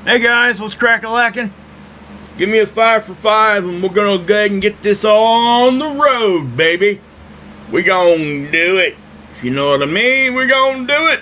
Hey guys, what's crack-a-lackin'? Give me a 5 for 5 and we're gonna go ahead and get this on the road, baby. We gonna do it. If you know what I mean, we're gonna do it.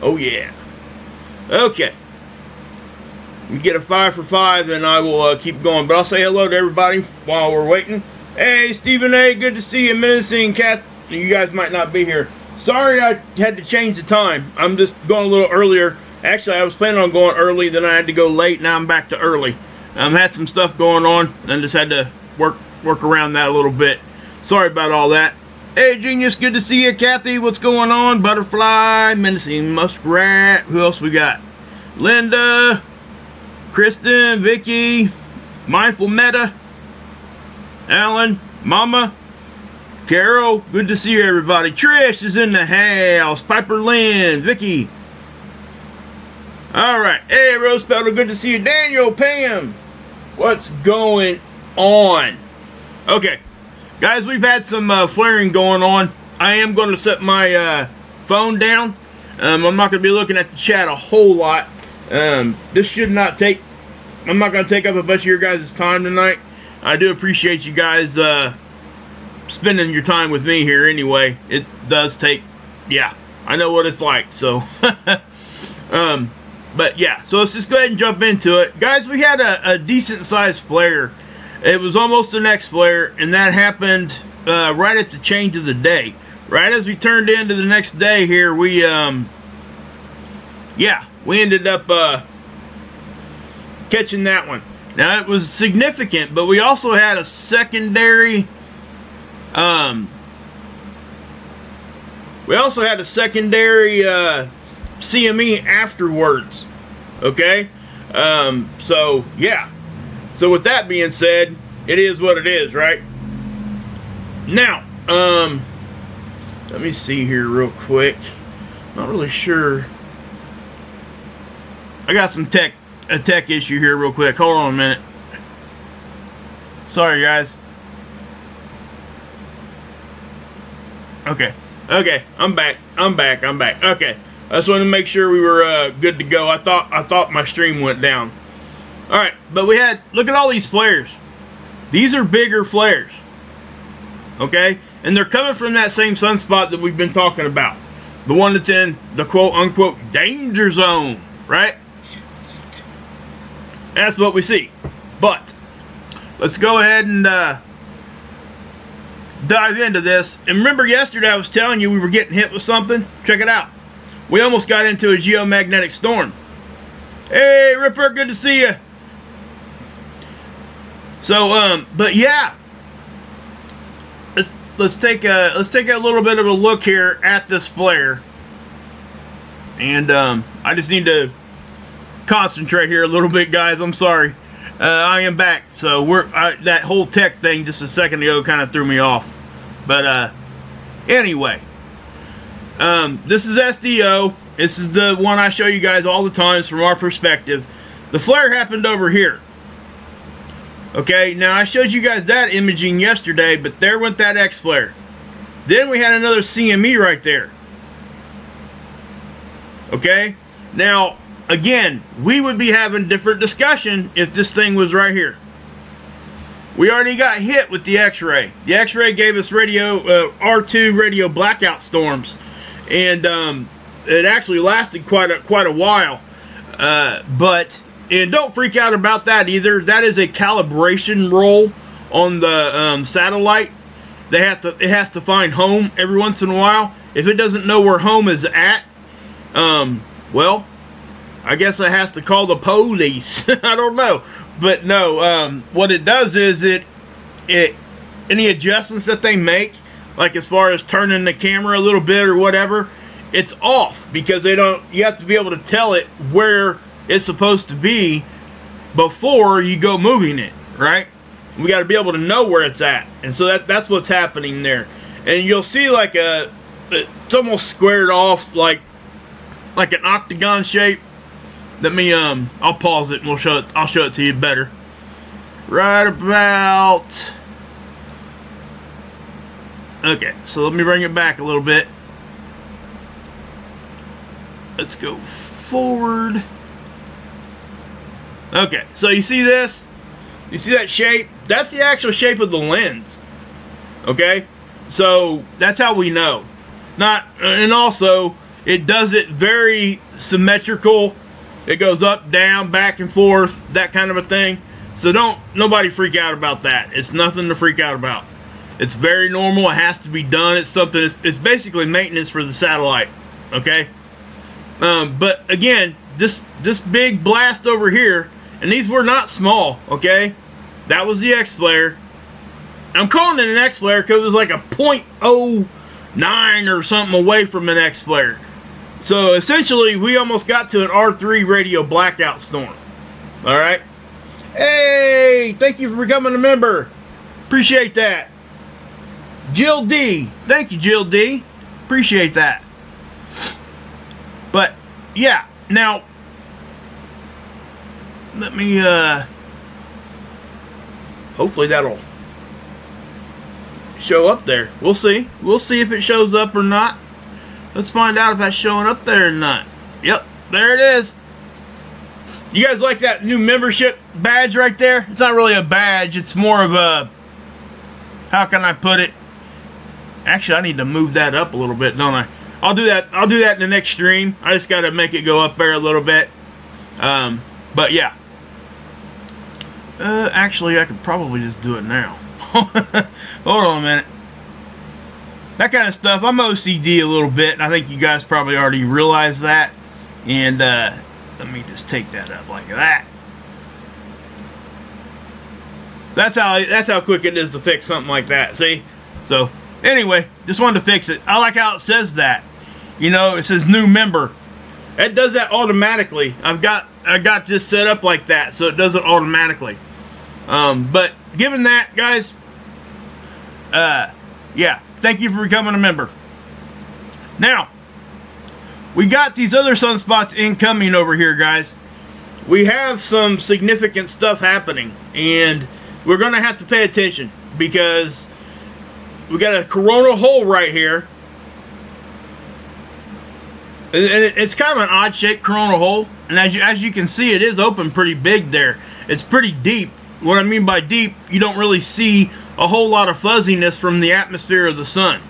Oh yeah. Okay. We get a 5 for 5 and I will keep going. But I'll say hello to everybody while we're waiting. Hey, Stephen A., good to see you. Menacing Cat, you guys might not be here. Sorry I had to change the time. I'm just going a little earlier. Actually, I was planning on going early, then I had to go late. Now I'm back to early. Had some stuff going on and just had to work around that a little bit. Sorry about all that. Hey, Genius, good to see you. Kathy, what's going on? Butterfly, Menacing Muskrat. Who else we got? Linda, Kristen, Vicky, Mindful Meta, Alan, Mama, Carol, good to see you, everybody. Trish is in the house. Piper Lynn, Vicky. Alright, hey, Rose Petal, good to see you. Daniel, Pam, what's going on? Okay, guys, we've had some flaring going on. I am going to set my phone down. I'm not going to be looking at the chat a whole lot. This should not take, I'm not going to take up a bunch of your guys' time tonight. I do appreciate you guys spending your time with me here anyway. It does take, yeah, I know what it's like, so. But yeah, so let's just go ahead and jump into it. Guys, we had a decent sized flare. It was almost the next flare, and that happened right at the change of the day. Right as we turned into the next day here, we, yeah, we ended up catching that one. Now, it was significant, but we also had a secondary, CME afterwards. Okay, so yeah, so with that being said, it is what it is, right? Now, let me see here real quick. Not really sure. I got a tech issue here real quick. Hold on a minute. Sorry, guys. Okay, I'm back. Okay, I just wanted to make sure we were good to go. I thought my stream went down. All right, but we had, look at all these flares. These are bigger flares. Okay, and they're coming from that same sunspot that we've been talking about, the one that's in the quote-unquote danger zone, right? That's what we see. But let's go ahead and dive into this. And remember yesterday I was telling you we were getting hit with something? Check it out. We almost got into a geomagnetic storm. Hey, Ripper, good to see you. So, but yeah, let's take a little bit of a look here at this flare. And I just need to concentrate here a little bit, guys. I'm sorry. I am back. So that whole tech thing just a second ago kind of threw me off. But anyway, this is SDO. This is the one I show you guys all the times from our perspective. The flare happened over here. Okay, now I showed you guys that imaging yesterday, but there went that X flare. Then we had another CME right there. Okay, now again, we would be having different discussion if this thing was right here. We already got hit with the X-ray. The X-ray gave us radio R2 radio blackout storms, and it actually lasted quite a while. And don't freak out about that either. That is a calibration roll on the satellite. It has to find home every once in a while. If it doesn't know where home is at, well, I guess it has to call the police. I don't know. But no, what it does is it any adjustments that they make, like as far as turning the camera a little bit or whatever, it's off because you have to be able to tell it where it's supposed to be before you go moving it, right? We got to be able to know where it's at. And so that's what's happening there. And you'll see like it's almost squared off like an octagon shape. Let me I'll pause it and I'll show it to you better. Right about, okay, so let me bring it back a little bit. Let's go forward. Okay, so you see this? You see that shape? That's the actual shape of the lens. Okay? So that's how we know. And also, it does it very symmetrical. It goes up, down, back and forth, that kind of a thing. So nobody freak out about that. It's nothing to freak out about. It's very normal. It has to be done. It's something. It's basically maintenance for the satellite. Okay. But again, this big blast over here, and these were not small. Okay, that was the X flare. I'm calling it an X flare because it was like a 0.09 or something away from an X flare. So essentially, we almost got to an R3 radio blackout storm. All right. Hey, thank you for becoming a member. Appreciate that. Jill D. Thank you, Jill D. Appreciate that. But, yeah. Now, let me, hopefully that'll show up there. We'll see. We'll see if it shows up or not. Let's find out if that's showing up there or not. Yep, there it is. You guys like that new membership badge right there? It's not really a badge. It's more of a, how can I put it? Actually, I need to move that up a little bit, don't I? I'll do that. I'll do that in the next stream. I just got to make it go up there a little bit. But yeah. Actually, I could probably just do it now. Hold on a minute. That kind of stuff. I'm OCD a little bit, and I think you guys probably already realize that. And let me just take that up like that. That's how quick it is to fix something like that. See? So anyway, just wanted to fix it. I like how it says that. You know, it says new member. It does that automatically. I got this set up like that, so it does it automatically. But given that, guys, yeah, thank you for becoming a member. Now, we got these other sunspots incoming over here, guys. We have some significant stuff happening, and we're going to have to pay attention because we got a coronal hole right here. And it's kind of an odd-shaped coronal hole, and as you can see, it is open pretty big there. It's pretty deep. What I mean by deep, you don't really see a whole lot of fuzziness from the atmosphere of the sun,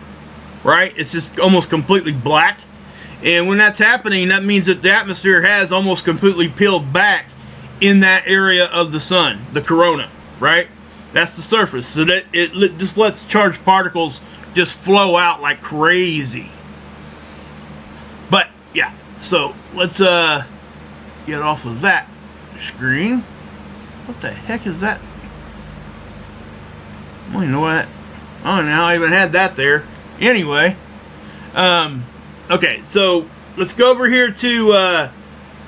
right? It's just almost completely black. And when that's happening, that means that the atmosphere has almost completely peeled back in that area of the sun, the corona, right? That's the surface. So that it just lets charged particles just flow out like crazy. But, yeah. So, let's get off of that screen. What the heck is that? I don't even know what. I don't know how I even had that there. Anyway. Okay, so let's go over here to,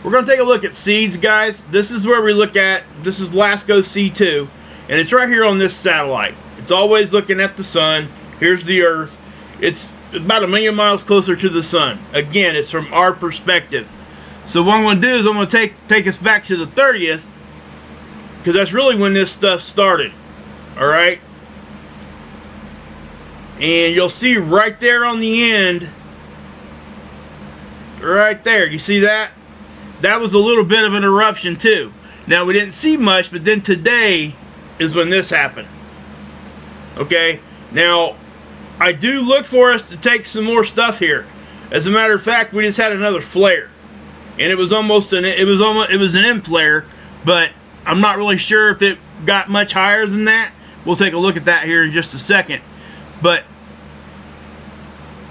we're going to take a look at seeds, guys. This is where we look at, this is LASCO C2, and it's right here on this satellite. It's always looking at the sun. Here's the Earth. It's about 1 million miles closer to the sun. Again, it's from our perspective. So what I'm going to do is I'm going to take us back to the 30th, because that's really when this stuff started. Alright? And you'll see right there on the end, right there, you see that? That was a little bit of an eruption too. Now we didn't see much, but then today is when this happened. Okay, now I do look for us to take some more stuff here. As a matter of fact, we just had another flare, and it was almost an M flare, but I'm not really sure if it got much higher than that. We'll take a look at that here in just a second. But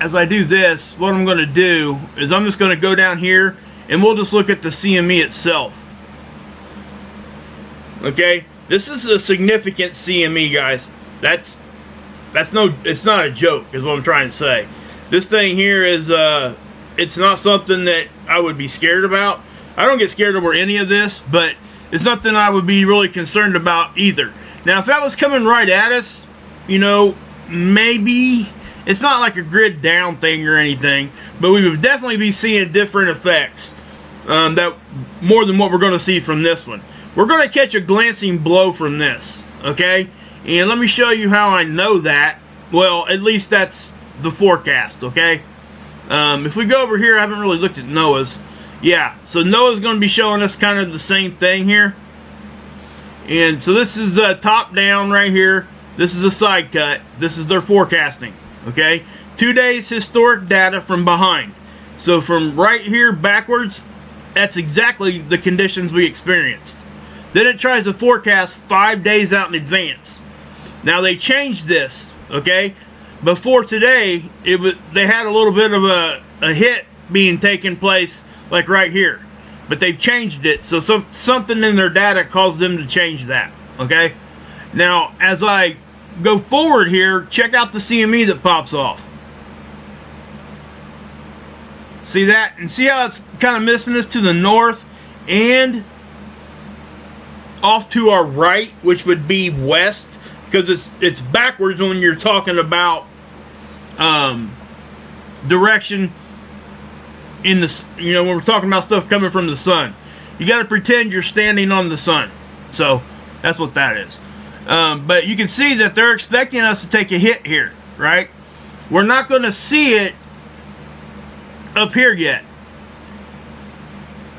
as I do this, what I'm going to do is I'm just going to go down here and we'll just look at the CME itself. Okay, this is a significant CME, guys. It's not a joke, is what I'm trying to say. This thing here is it's not something that I would be scared about. I don't get scared over any of this, but it's nothing I would be really concerned about either. Now, if that was coming right at us, you know, maybe it's not like a grid down thing or anything, but we would definitely be seeing different effects that more than what we're going to see from this one. We're going to catch a glancing blow from this, okay? And let me show you how I know that. Well, at least that's the forecast, okay? If we go over here, I haven't really looked at NOAA's. Yeah, so NOAA's going to be showing us kind of the same thing here. And so this is top down right here. This is a side cut. This is their forecasting. Okay, 2 days historic data from behind. So from right here backwards, that's exactly the conditions we experienced. Then it tries to forecast 5 days out in advance. Now they changed this. Okay, before today, they had a little bit of a hit being taken place, like right here. But they've changed it, so something in their data caused them to change that. Okay, now as I go forward here, check out the CME that pops off. See that? And see how it's kind of missing us to the north and off to our right, which would be west, because it's backwards when you're talking about direction in the, when we're talking about stuff coming from the sun. You got to pretend you're standing on the sun. So that's what that is. But you can see that they're expecting us to take a hit here, right? We're not going to see it up here yet.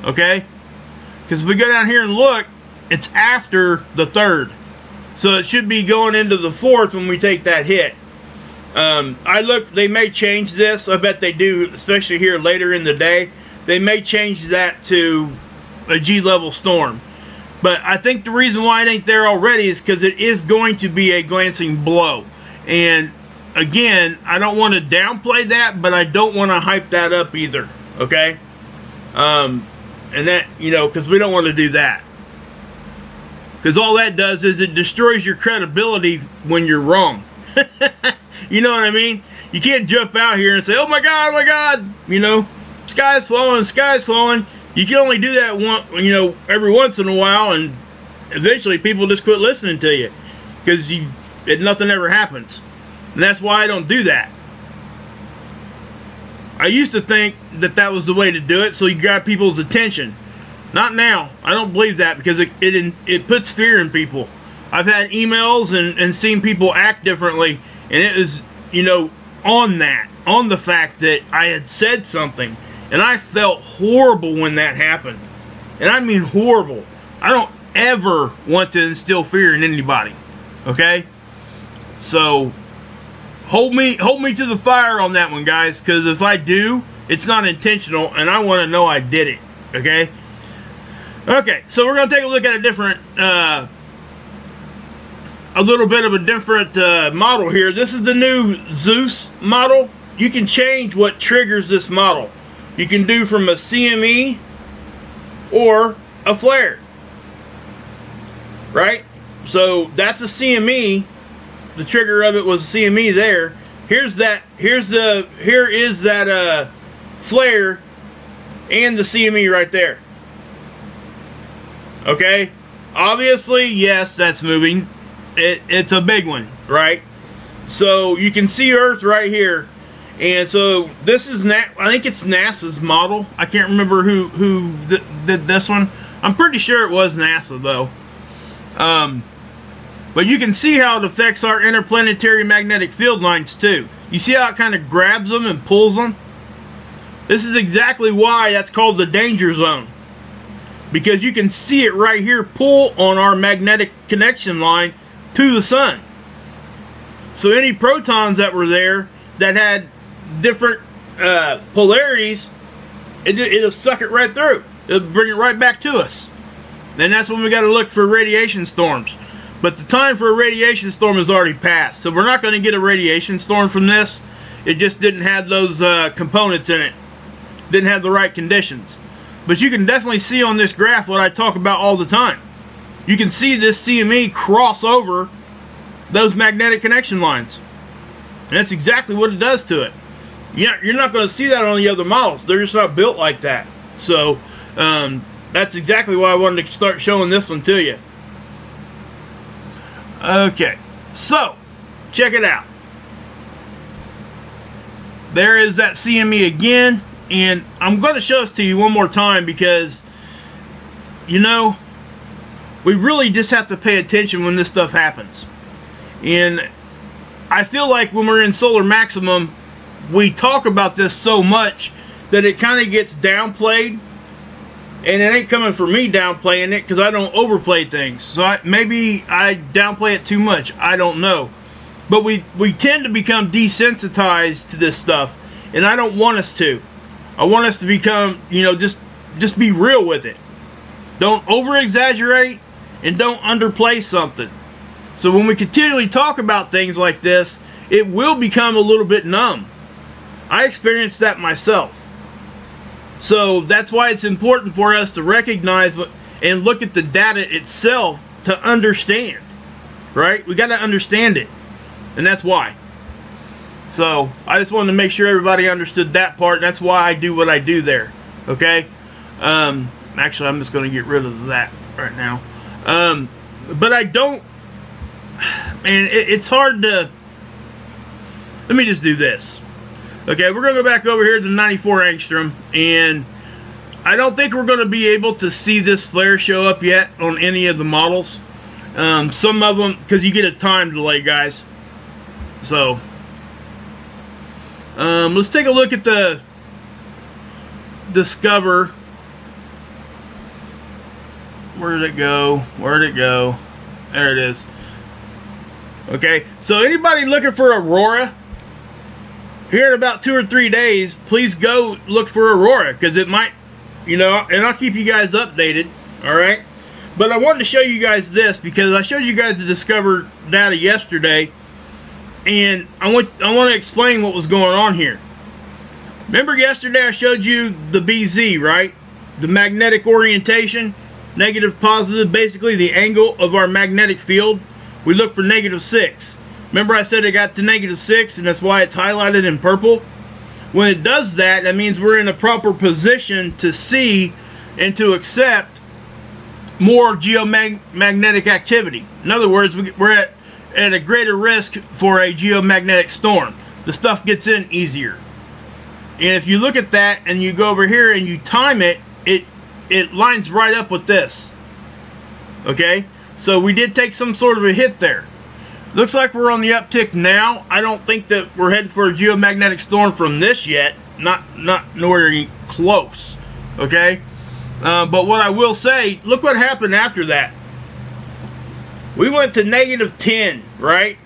Okay? Because if we go down here and look, it's after the 3rd. So it should be going into the 4th when we take that hit. I look, they may change this. I bet they do, especially here later in the day. They may change that to a G-level storm. But I think the reason why it ain't there already is because it is going to be a glancing blow. And again, I don't want to downplay that, but I don't want to hype that up either. Okay? And that, because we don't want to do that. Because all that does is it destroys your credibility when you're wrong. You know what I mean? You can't jump out here and say, oh my God, sky's flowing. You can only do that every once in a while, and eventually people just quit listening to you because nothing ever happens. And that's why I don't do that. I used to think that was the way to do it, so you grab people's attention. Not now. I don't believe that, because it puts fear in people. I've had emails and seen people act differently, and it was, on the fact that I had said something, and I felt horrible when that happened. And I mean horrible. I don't ever want to instill fear in anybody. Okay? So hold me to the fire on that one, guys, because if I do, it's not intentional, and I want to know I did it. Okay? Okay, so we're going to take a look at a little bit of a different model here. This is the new Zeus model. You can change what triggers this model. You can do from a CME or a flare, right? So that's a CME. The trigger of it was a CME there. Here is that flare and the CME right there. Okay, obviously, yes, that's moving. It's a big one, right? So you can see Earth right here, and so this is I think it's NASA's model. I can't remember who did this one. I'm pretty sure it was NASA though. But you can see how it affects our interplanetary magnetic field lines too. You see how it kind of grabs them and pulls them? This is exactly why that's called the danger zone. Because you can see it right here pull on our magnetic connection line to the sun. So any protons that were there that had different polarities, it'll suck it right through. It'll bring it right back to us. And that's when we got to look for radiation storms. But the time for a radiation storm has already passed. So we're not going to get a radiation storm from this. It just didn't have those components in it. Didn't have the right conditions. But you can definitely see on this graph what I talk about all the time. You can see this CME cross over those magnetic connection lines. And that's exactly what it does to it. You're not going to see that on the other models. They're just not built like that. So that's exactly why I wanted to start showing this one to you. Okay, so check it out. There is that CME again. And I'm going to show this to you one more time because, we really just have to pay attention when this stuff happens. And I feel like when we're in solar maximum, we talk about this so much that it kind of gets downplayed And it ain't coming from me downplaying it, because I don't overplay things. So maybe I downplay it too much. I don't know. But we tend to become desensitized to this stuff. And I don't want us to. I want us to become, you know, just be real with it. Don't over-exaggerate and don't underplay something. So when we continually talk about things like this, it will become a little bit numb. I experienced that myself. So that's why it's important for us to recognize and look at the data itself to understand. Right? We got to understand it. And that's why. So I just wanted to make sure everybody understood that part. That's why I do what I do there. Okay? Actually, I'm just going to get rid of that right now. But I don't... Man, it's hard to... Let me just do this. Okay, we're going to go back over here to 94 angstrom, and I don't think we're going to be able to see this flare show up yet on any of the models. Some of them, because you get a time delay, guys. So, let's take a look at the Discover. Where did it go? Where did it go? There it is. Okay, so anybody looking for Aurora, here in about 2 or 3 days, please go look for Aurora, because it might, you know, and I'll keep you guys updated, alright? But I wanted to show you guys this, because I showed you guys the Discover data yesterday, and I want to explain what was going on here. Remember yesterday I showed you the BZ, right? The magnetic orientation, negative, positive, basically the angle of our magnetic field. We look for -6. Remember I said it got to -6, and that's why it's highlighted in purple? When it does that, that means we're in a proper position to see and to accept more geomagnetic activity. In other words, we're at a greater risk for a geomagnetic storm. The stuff gets in easier. And if you look at that and you go over here and you time it, it lines right up with this. Okay? So we did take some sort of a hit there. Looks like we're on the uptick now. I don't think that we're headed for a geomagnetic storm from this yet. Not nowhere close. Okay? But what I will say, look what happened after that. We went to -10, right?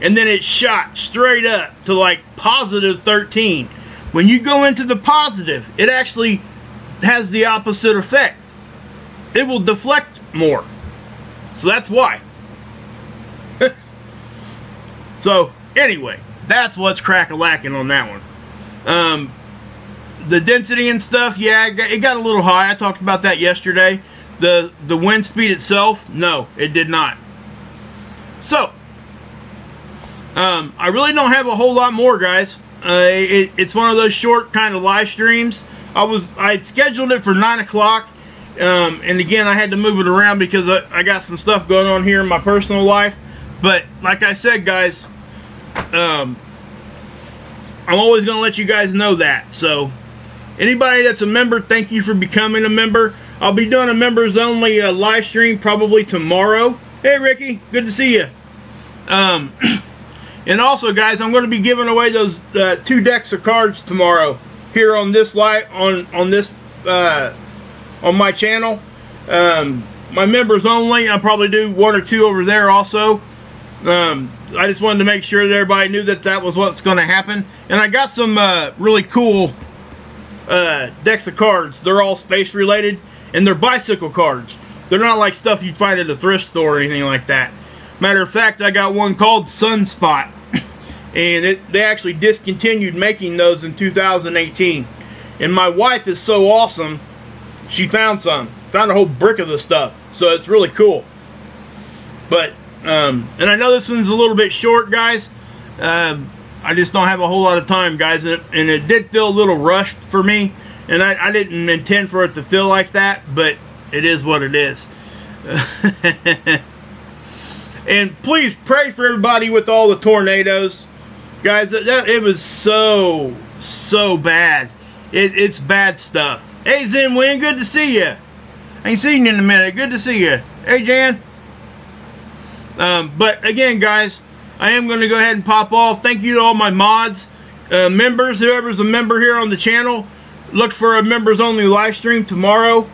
And then it shot straight up to like +13. When you go into the positive, it actually has the opposite effect. It will deflect more. So that's why. So anyway, that's what's crack-a-lacking on that one. The density and stuff, yeah, it got a little high. I talked about that yesterday. The wind speed itself, no, it did not. So, I really don't have a whole lot more, guys. It's one of those short kind of live streams. I scheduled it for 9 o'clock, and again, I had to move it around because I got some stuff going on here in my personal life. But like I said, guys, I'm always going to let you guys know that. So, anybody that's a member, thank you for becoming a member. I'll be doing a members only live stream probably tomorrow. Hey Ricky, good to see you. And also, guys, I'm going to be giving away those 2 decks of cards tomorrow here on this live on my channel. My members only. I'll probably do 1 or 2 over there also. I just wanted to make sure that everybody knew that was what's going to happen. And I got some really cool decks of cards. They're all space related, and they're bicycle cards. They're not like stuff you'd find at a thrift store or anything like that. Matter of fact, I got one called Sunspot, and they actually discontinued making those in 2018. And my wife is so awesome, she found a whole brick of the stuff, so it's really cool. But and I know this one's a little bit short, guys. I just don't have a whole lot of time, guys, and it did feel a little rushed for me, and I didn't intend for it to feel like that, but it is what it is. And please pray for everybody with all the tornadoes, guys. It was so bad. It's bad stuff. Hey Zen Win, good to see you. I ain't seen you in a minute. Good to see you. Hey Jan. But again, guys, I am going to go ahead and pop off. Thank you to all my mods, members, whoever's a member here on the channel. Look for a members only live stream tomorrow.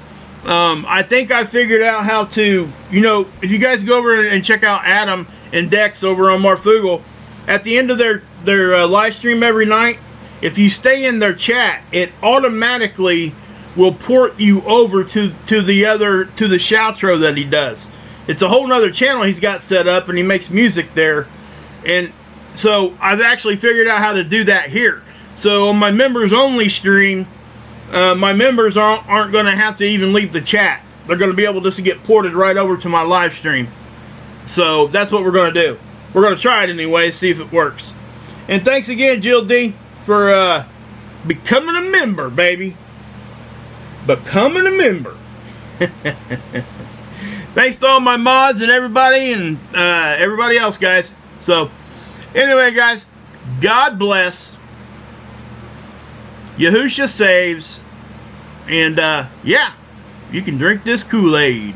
I think I figured out how to, you know, if you guys go over and check out Adam and Dex over on Marfugal, at the end of their live stream every night, if you stay in their chat, it automatically will port you over to the shoutro that he does. It's a whole nother channel he's got set up, and he makes music there. And so I've actually figured out how to do that here. So on my members only stream, my members aren't going to have to even leave the chat. They're going to be able just to get ported right over to my live stream. So that's what we're going to do. We're going to try it anyway, see if it works. And thanks again, Jill D, for becoming a member, baby. Becoming a member. Thanks to all my mods and everybody else, guys. So anyway, guys, God bless. Yahusha saves. And yeah, you can drink this Kool-Aid.